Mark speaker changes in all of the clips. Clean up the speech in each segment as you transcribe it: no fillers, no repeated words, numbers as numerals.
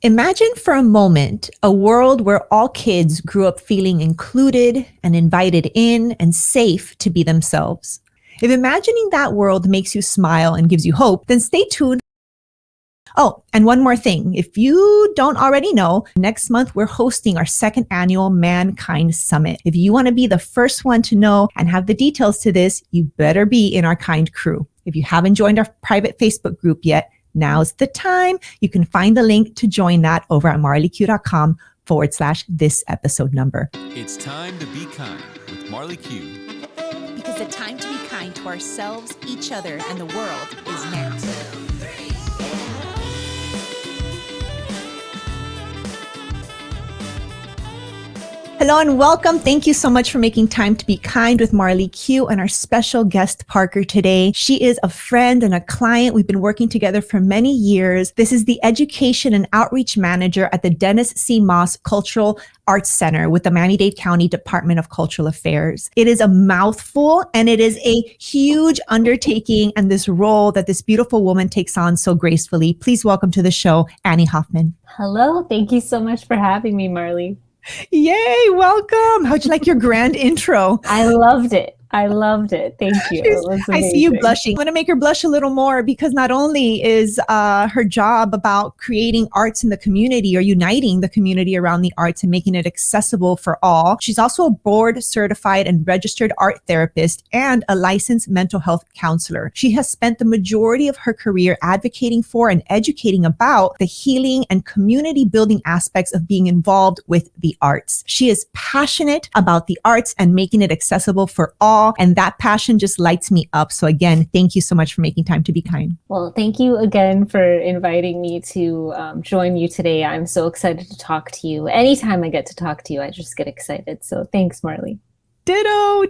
Speaker 1: Imagine for a moment a world where all kids grew up feeling included and invited in and safe to be themselves. If imagining that world makes you smile and gives you hope, then stay tuned. Oh, and one more thing. If you don't already know, next month we're hosting our second annual Mankind Summit. If you want to be the first one to know and have the details to this, you better be in our kind crew. If you haven't joined our private Facebook group yet, now's the time. You can find the link to join that over at marlyq.com/this episode number.
Speaker 2: It's time to be kind with marlyq.
Speaker 3: Because the time to be kind to ourselves, each other, and the world is now.
Speaker 1: Hello and welcome. Thank you so much for making time to be kind with marlyq and our special guest Parker today. She is a friend and a client. We've been working together for many years. This is the Education and Outreach Manager at the Dennis C. Moss Cultural Arts Center with the Miami-Dade County Department of Cultural Affairs. It is a mouthful and it is a huge undertaking and this role that this beautiful woman takes on so gracefully. Please welcome to the show, Annie Hoffman.
Speaker 4: Hello. Thank you so much for having me, Marly.
Speaker 1: Yay, welcome. How'd you like your grand intro?
Speaker 4: I loved it. Thank you. It was
Speaker 1: I see you blushing. I'm going to make her blush a little more because not only is her job about creating arts in the community or uniting the community around the arts and making it accessible for all, she's also a board certified and registered art therapist and a licensed mental health counselor. She has spent the majority of her career advocating for and educating about the healing and community building aspects of being involved with the arts. She is passionate about the arts and making it accessible for all. And that passion just lights me up. So again, thank you so much for making time to be kind.
Speaker 4: Well, thank you again for inviting me to join you today. I'm so excited to talk to you. Anytime I get to talk to you, I just get excited. So thanks, Marly.
Speaker 1: Ditto.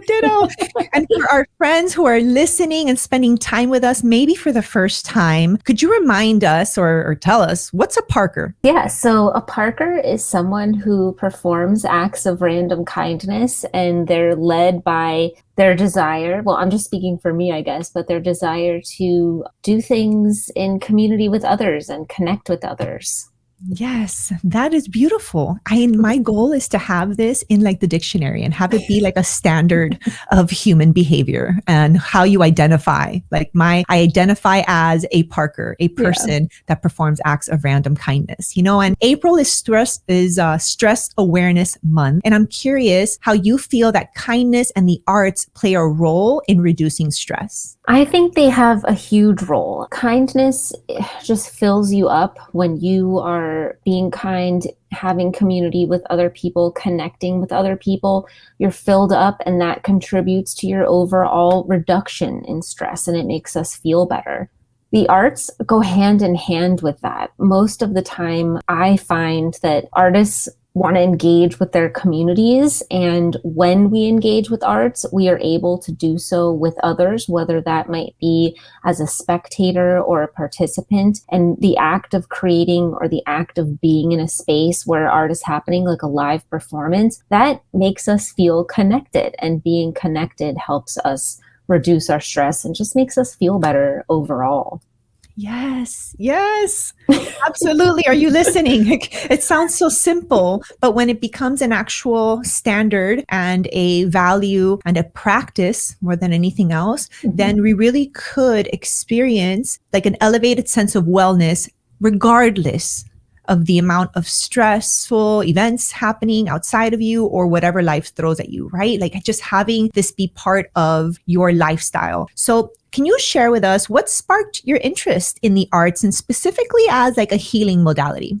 Speaker 1: And for our friends who are listening and spending time with us, maybe for the first time, could you remind us or tell us, what's a Parker?
Speaker 4: Yeah, so a Parker is someone who performs acts of random kindness and they're led by their desire. Well, I'm just speaking for me, I guess, but their desire to do things in community with others and connect with others.
Speaker 1: Yes, that is beautiful. My goal is to have this in like the dictionary and have it be like a standard of human behavior and how you identify. Like I identify as a Parker, a person that performs acts of random kindness, and April is Stress Awareness Month. And I'm curious how you feel that kindness and the arts play a role in reducing stress.
Speaker 4: I think they have a huge role. Kindness just fills you up when you are being kind, having community with other people, connecting with other people. You're filled up and that contributes to your overall reduction in stress and it makes us feel better. The arts go hand in hand with that. Most of the time, I find that artists want to engage with their communities. And when we engage with arts, we are able to do so with others, whether that might be as a spectator or a participant. And the act of creating or the act of being in a space where art is happening, like a live performance, that makes us feel connected. And being connected helps us reduce our stress and just makes us feel better overall.
Speaker 1: Yes, absolutely. Are you listening? It sounds so simple, but when it becomes an actual standard and a value and a practice more than anything else, then we really could experience like an elevated sense of wellness, regardless of the amount of stressful events happening outside of you or whatever life throws at you, right? Like just having this be part of your lifestyle. So can you share with us what sparked your interest in the arts and specifically as like a healing modality?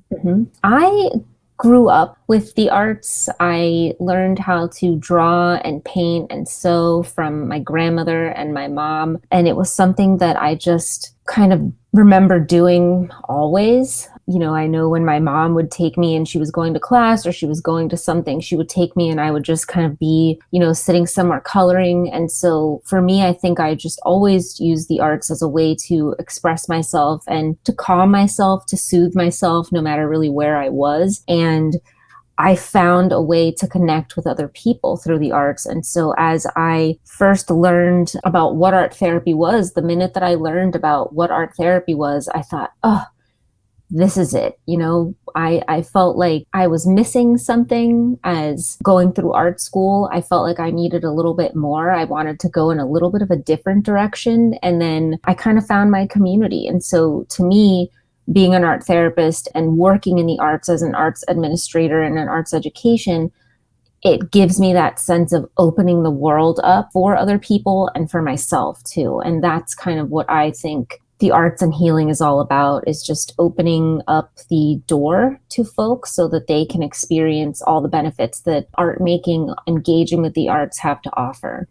Speaker 4: I grew up with the arts. I learned how to draw and paint and sew from my grandmother and my mom. And it was something that I just kind of remember doing always. I know when my mom would take me and she was going to class or she was going to something, she would take me and I would just kind of be, sitting somewhere coloring. And so for me, I think I just always used the arts as a way to express myself and to calm myself, to soothe myself, no matter really where I was. And I found a way to connect with other people through the arts. And so as I first learned about what art therapy was, the minute that I learned about what art therapy was, I thought, this is it. I felt like I was missing something as going through art school. I felt like I needed a little bit more. I wanted to go in a little bit of a different direction. And then I kind of found my community. And so to me, being an art therapist and working in the arts as an arts administrator and an arts education, it gives me that sense of opening the world up for other people and for myself too. And that's kind of what I think the arts and healing is all about, is just opening up the door to folks so that they can experience all the benefits that art making, engaging with the arts have to offer.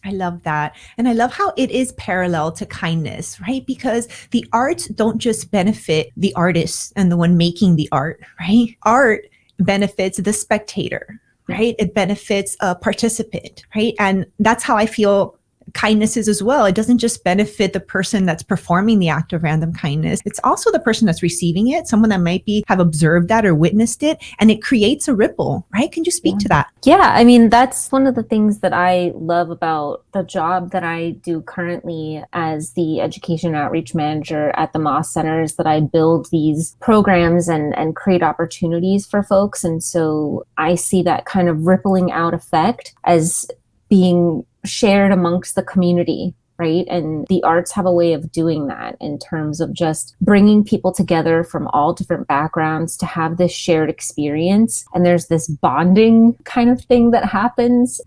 Speaker 1: I love that. And I love how it is parallel to kindness, right? Because the arts don't just benefit the artist and the one making the art, right? Art benefits the spectator, right? It benefits a participant, right? And that's how I feel kindness is as well. It doesn't just benefit the person that's performing the act of random kindness. It's also the person that's receiving it, someone that might have observed that or witnessed it, and it creates a ripple, right? Can you speak to that?
Speaker 4: Yeah, I mean, that's one of the things that I love about the job that I do currently as the education outreach manager at the Moss Center, is that I build these programs and create opportunities for folks. And so I see that kind of rippling out effect as being shared amongst the community, right? And the arts have a way of doing that in terms of just bringing people together from all different backgrounds to have this shared experience. And there's this bonding kind of thing that happens.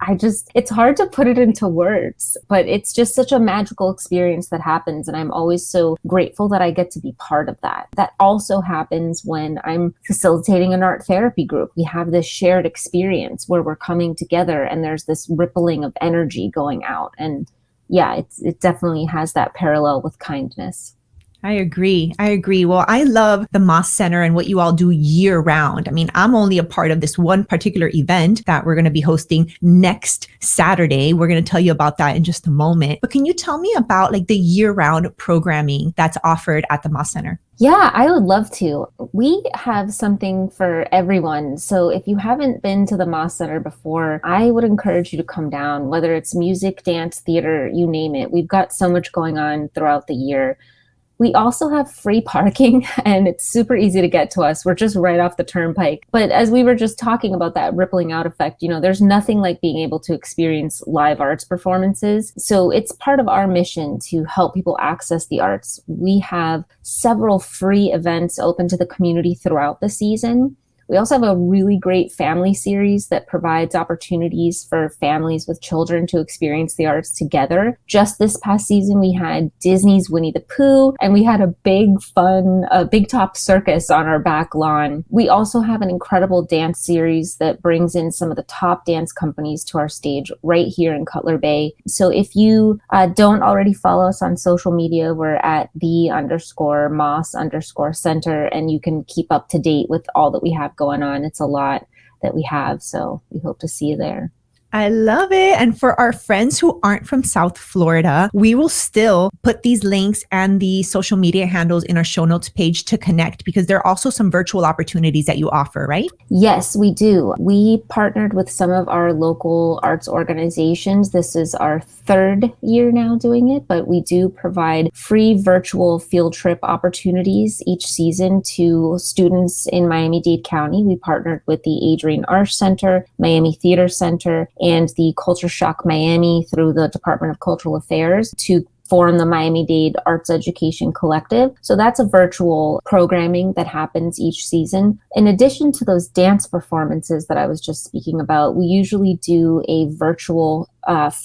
Speaker 4: It's hard to put it into words, but it's just such a magical experience that happens. And I'm always so grateful that I get to be part of that. That also happens when I'm facilitating an art therapy group. We have this shared experience where we're coming together and there's this rippling of energy going out. And yeah, it definitely has that parallel with kindness.
Speaker 1: I agree. Well, I love the Moss Center and what you all do year round. I mean, I'm only a part of this one particular event that we're going to be hosting next Saturday. We're going to tell you about that in just a moment. But can you tell me about like the year round programming that's offered at the Moss Center?
Speaker 4: Yeah, I would love to. We have something for everyone. So if you haven't been to the Moss Center before, I would encourage you to come down, whether it's music, dance, theater, you name it. We've got so much going on throughout the year. We also have free parking and it's super easy to get to us. We're just right off the turnpike. But as we were just talking about that rippling out effect, there's nothing like being able to experience live arts performances. So it's part of our mission to help people access the arts. We have several free events open to the community throughout the season. We also have a really great family series that provides opportunities for families with children to experience the arts together. Just this past season, we had Disney's Winnie the Pooh, and we had a big top circus on our back lawn. We also have an incredible dance series that brings in some of the top dance companies to our stage right here in Cutler Bay. So if you don't already follow us on social media, we're at _Moss_Center, and you can keep up to date with all that we have going on. It's a lot that we have, so we hope to see you there.
Speaker 1: I love it. And for our friends who aren't from South Florida, we will still put these links and the social media handles in our show notes page to connect, because there are also some virtual opportunities that you offer, right?
Speaker 4: Yes, we do. We partnered with some of our local arts organizations. This is our third year now doing it, but we do provide free virtual field trip opportunities each season to students in Miami-Dade County. We partnered with the Adrian Arsh Center, Miami Theater Center, and the Culture Shock Miami through the Department of Cultural Affairs to form the Miami-Dade Arts Education Collective. So that's a virtual programming that happens each season. In addition to those dance performances that I was just speaking about, we usually do a virtual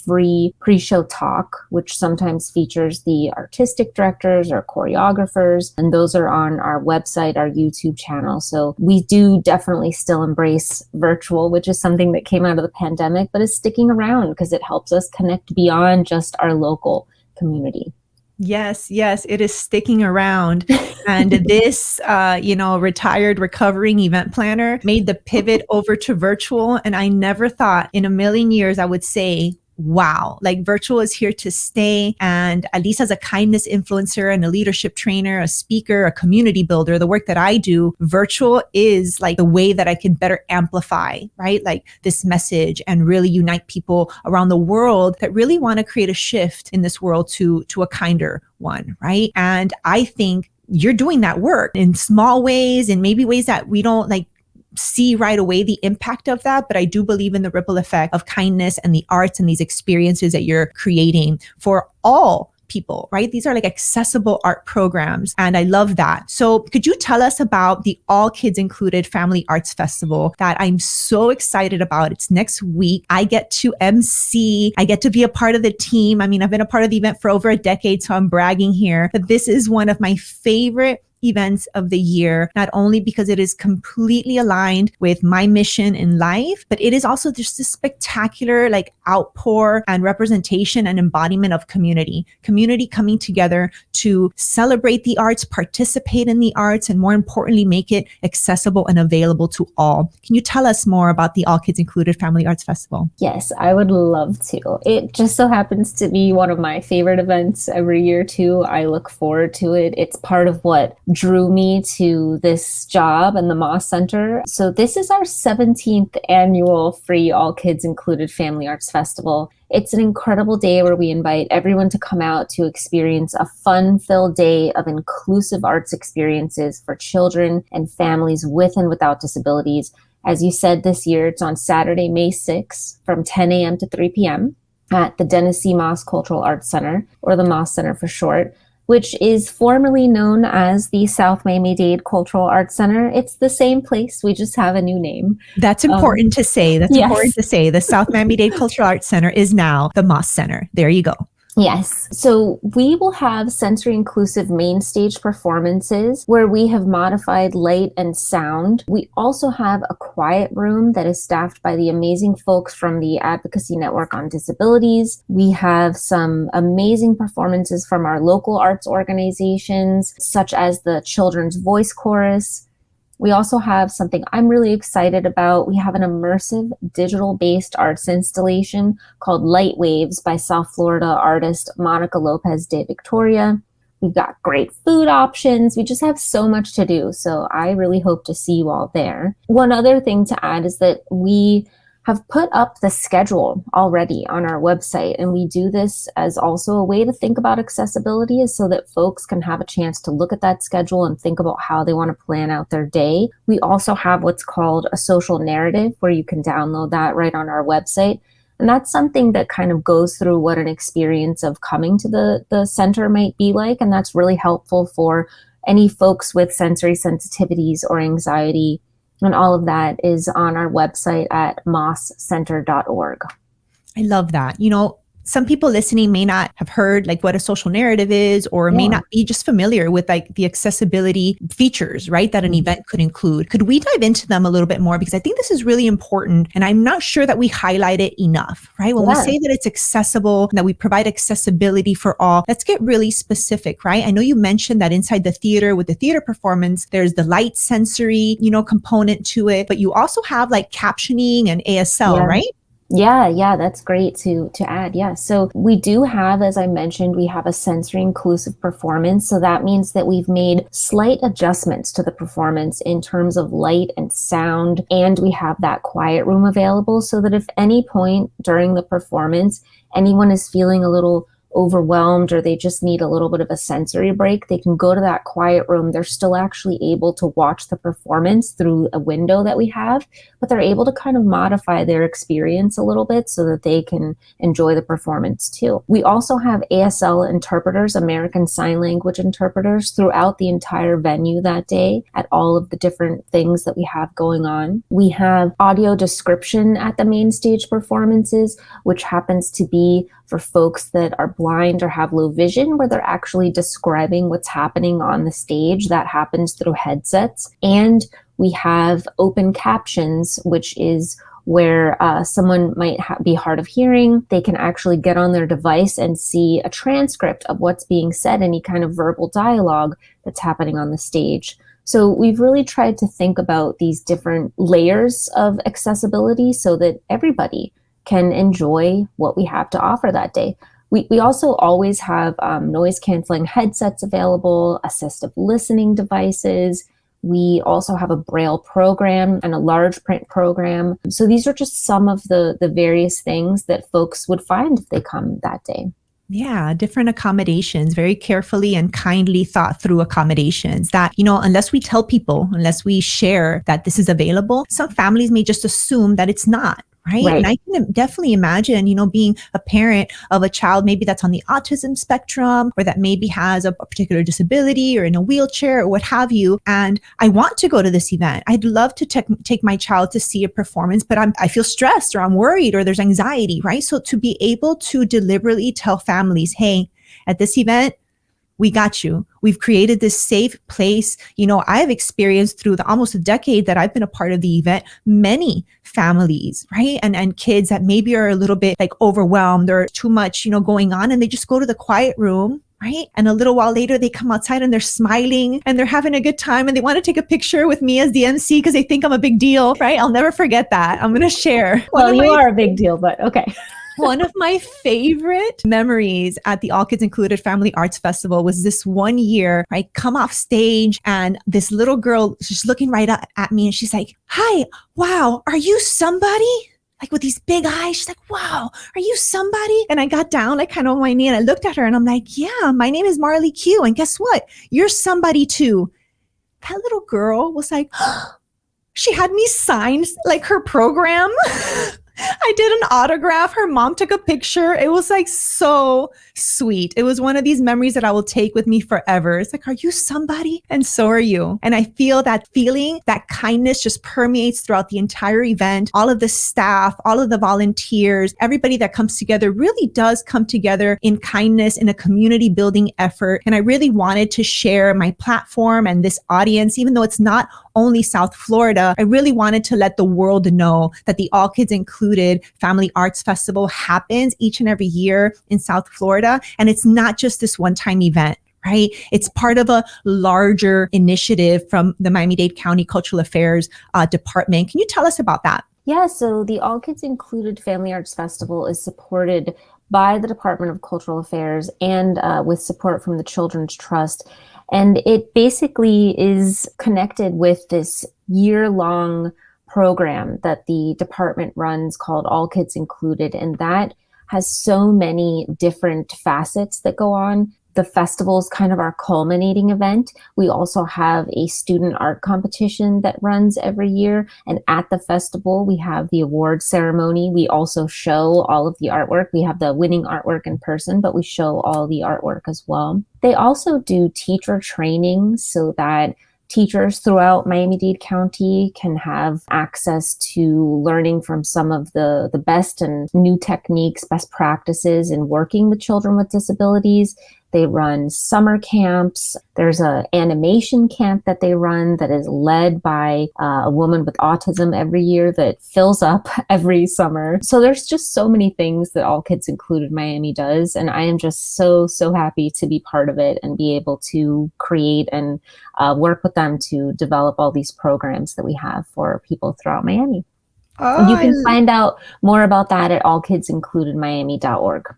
Speaker 4: free pre-show talk, which sometimes features the artistic directors or choreographers, and those are on our website, our YouTube channel. So we do definitely still embrace virtual, which is something that came out of the pandemic, but is sticking around because it helps us connect beyond just our local community.
Speaker 1: Yes, it is sticking around. And this, retired recovering event planner made the pivot over to virtual. And I never thought in a million years I would say, wow, like virtual is here to stay. And at least as a kindness influencer and a leadership trainer, a speaker, a community builder, the work that I do, virtual is like the way that I can better amplify, right? Like this message and really unite people around the world that really want to create a shift in this world to a kinder one, right? And I think you're doing that work in small ways and maybe ways that we don't like see right away the impact of that. But I do believe in the ripple effect of kindness and the arts and these experiences that you're creating for all people, right? These are like accessible art programs. And I love that. So could you tell us about the All Kids Included Family Arts Festival that I'm so excited about? It's next week. I get to MC. I get to be a part of the team. I mean, I've been a part of the event for over a decade, so I'm bragging here. But this is one of my favorite events of the year, not only because it is completely aligned with my mission in life, but it is also just this spectacular like outpour and representation and embodiment of community coming together to celebrate the arts, participate in the arts, and more importantly, make it accessible and available to all. Can you tell us more about the All Kids Included Family Arts Festival?
Speaker 4: Yes, I would love to. It just so happens to be one of my favorite events every year too. I look forward to it. It's part of what drew me to this job and the Moss Center. So this is our 17th annual free All Kids Included Family Arts Festival. It's an incredible day where we invite everyone to come out to experience a fun-filled day of inclusive arts experiences for children and families with and without disabilities. As you said, this year, it's on Saturday, May 6th from 10 a.m. to 3 p.m. at the Dennis C. Moss Cultural Arts Center, or the Moss Center for short, which is formerly known as the South Miami-Dade Cultural Arts Center. It's the same place, we just have a new name.
Speaker 1: That's important to say. That's important to say. The South Miami-Dade Cultural Arts Center is now the Moss Center. There you go.
Speaker 4: Yes. So we will have sensory inclusive main stage performances where we have modified light and sound. We also have a quiet room that is staffed by the amazing folks from the Advocacy Network on Disabilities. We have some amazing performances from our local arts organizations, such as the Children's Voice Chorus. We also have something I'm really excited about. We have an immersive digital-based arts installation called Light Waves by South Florida artist Monica Lopez de Victoria. We've got great food options. We just have so much to do. So I really hope to see you all there. One other thing to add is that we have put up the schedule already on our website. And we do this as also a way to think about accessibility, is so that folks can have a chance to look at that schedule and think about how they want to plan out their day. We also have what's called a social narrative, where you can download that right on our website. And that's something that kind of goes through what an experience of coming to the center might be like. And that's really helpful for any folks with sensory sensitivities or anxiety. And all of that is on our website at mosscenter.org.
Speaker 1: I love that. You know, some people listening may not have heard like what a social narrative is, or may not be just familiar with like the accessibility features, right, that an event could include. Could we dive into them a little bit more? Because I think this is really important, and I'm not sure that we highlight it enough, right? When we say that it's accessible, that we provide accessibility for all, let's get really specific, right? I know you mentioned that inside the theater with the theater performance, there's the light sensory, component to it, but you also have like captioning and ASL, right?
Speaker 4: Yeah, that's great to add. Yeah. So we do have, as I mentioned, we have a sensory inclusive performance. So that means that we've made slight adjustments to the performance in terms of light and sound. And we have that quiet room available so that if any point during the performance, anyone is feeling a little overwhelmed or they just need a little bit of a sensory break, they can go to that quiet room. They're still actually able to watch the performance through a window that we have, but they're able to kind of modify their experience a little bit so that they can enjoy the performance too. We also have ASL interpreters, American Sign Language interpreters, throughout the entire venue that day at all of the different things that we have going on. We have audio description at the main stage performances, which happens to be for folks that are blind or have low vision, where they're actually describing what's happening on the stage. That happens through headsets. And we have open captions, which is where someone might be hard of hearing. They can actually get on their device and see a transcript of what's being said, any kind of verbal dialogue that's happening on the stage. So we've really tried to think about these different layers of accessibility so that everybody can enjoy what we have to offer that day. We also always have noise canceling headsets available, assistive listening devices. We also have a Braille program and a large print program. So these are just some of the various things that folks would find if they come that day.
Speaker 1: Yeah, different accommodations, very carefully and kindly thought through accommodations that, unless we tell people, unless we share that this is available, some families may just assume that it's not. Right.
Speaker 4: Right.
Speaker 1: And I can definitely imagine, being a parent of a child maybe that's on the autism spectrum or that maybe has a particular disability or in a wheelchair or what have you. And I want to go to this event. I'd love to take my child to see a performance, but I feel stressed or I'm worried or there's anxiety. Right. So to be able to deliberately tell families, hey, at this event, we got you. We've created this safe place. I've experienced through almost a decade that I've been a part of the event, many families, right? And kids that maybe are a little bit like overwhelmed or too much, going on, and they just go to the quiet room. Right. And a little while later, they come outside and they're smiling and they're having a good time and they want to take a picture with me as the MC because they think I'm a big deal. Right. I'll never forget that. I'm going to share.
Speaker 4: Well, you are a big deal, but okay.
Speaker 1: One of my favorite memories at the All Kids Included Family Arts Festival was this one year, I come off stage and this little girl, she's looking right at me and she's like, hi, wow, are you somebody? Like with these big eyes, she's like, wow, are you somebody? And I got down like kind of on my knee and I looked at her and I'm like, yeah, my name is marlyq. And guess what? You're somebody too. That little girl was like, she had me sign like her program. I did an autograph. Her mom took a picture. It was like so sweet. It was one of these memories that I will take with me forever. It's like, are you somebody? And so are you. And I feel that feeling, that kindness just permeates throughout the entire event. All of the staff, all of the volunteers, everybody that comes together really does come together in kindness, in a community building effort. And I really wanted to share my platform and this audience, even though it's not only South Florida, I really wanted to let the world know that the All Kids Included Family Arts Festival happens each and every year in South Florida. And it's not just this one-time event. Right? It's part of a larger initiative from the Miami-Dade County Cultural Affairs Department. Can you tell us about that?
Speaker 4: Yeah, so the All Kids Included Family Arts Festival is supported by the Department of Cultural Affairs and with support from the Children's Trust. And it basically is connected with this year-long program that the department runs called All Kids Included. And that has so many different facets that go on. The festival is kind of our culminating event. We also have a student art competition that runs every year. And at the festival, we have the award ceremony. We also show all of the artwork. We have the winning artwork in person, but we show all the artwork as well. They also do teacher training so that teachers throughout Miami-Dade County can have access to learning from some of the best and new techniques, best practices in working with children with disabilities. They run summer camps. There's an animation camp that they run that is led by a woman with autism every year that fills up every summer. So there's just so many things that All Kids Included Miami does. And I am just so happy to be part of it and be able to create and work with them to develop all these programs that we have for people throughout Miami. And you can find out more about that at allkidsincludedmiami.org.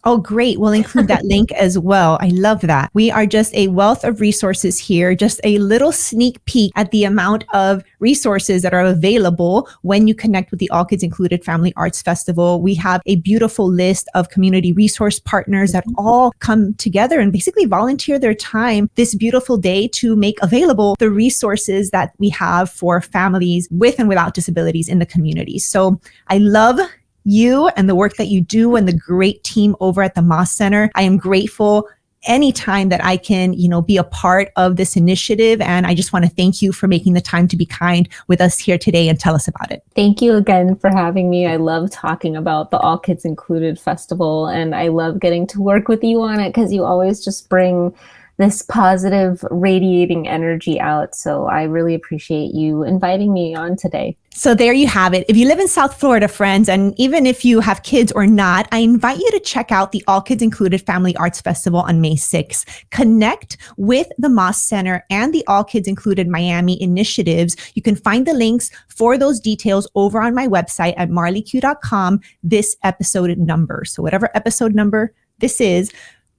Speaker 1: Oh, great. We'll include that link as well. I love that. We are just a wealth of resources here, just a little sneak peek at the amount of resources that are available when you connect with the All Kids Included Family Arts Festival. We have a beautiful list of community resource partners that all come together and basically volunteer their time this beautiful day to make available the resources that we have for families with and without disabilities in the community. So I love you and the work that you do and the great team over at the Moss Center. I am grateful anytime that I can, be a part of this initiative. And I just want to thank you for making the time to be kind with us here today and tell us about it.
Speaker 4: Thank you again for having me. I love talking about the All Kids Included Festival, and I love getting to work with you on it because you always just bring this positive radiating energy out. So I really appreciate you inviting me on today.
Speaker 1: So there you have it. If you live in South Florida, friends, and even if you have kids or not, I invite you to check out the All Kids Included Family Arts Festival on May 6th. Connect with the Moss Center and the All Kids Included Miami initiatives. You can find the links for those details over on my website at marlyq.com, this episode number. So whatever episode number this is,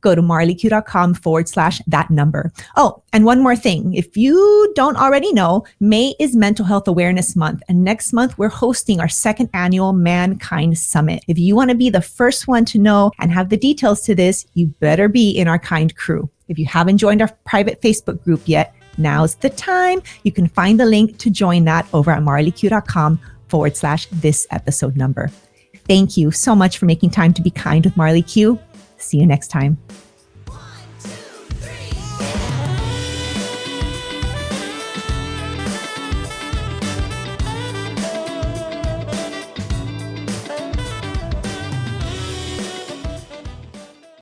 Speaker 1: go to marlyq.com/that number. Oh, and one more thing. If you don't already know, May is Mental Health Awareness Month. And next month, we're hosting our second annual Mankind Summit. If you want to be the first one to know and have the details to this, you better be in our kind crew. If you haven't joined our private Facebook group yet, now's the time. You can find the link to join that over at marlyq.com/this episode number. Thank you so much for making time to be kind with Marly Q. See you next time.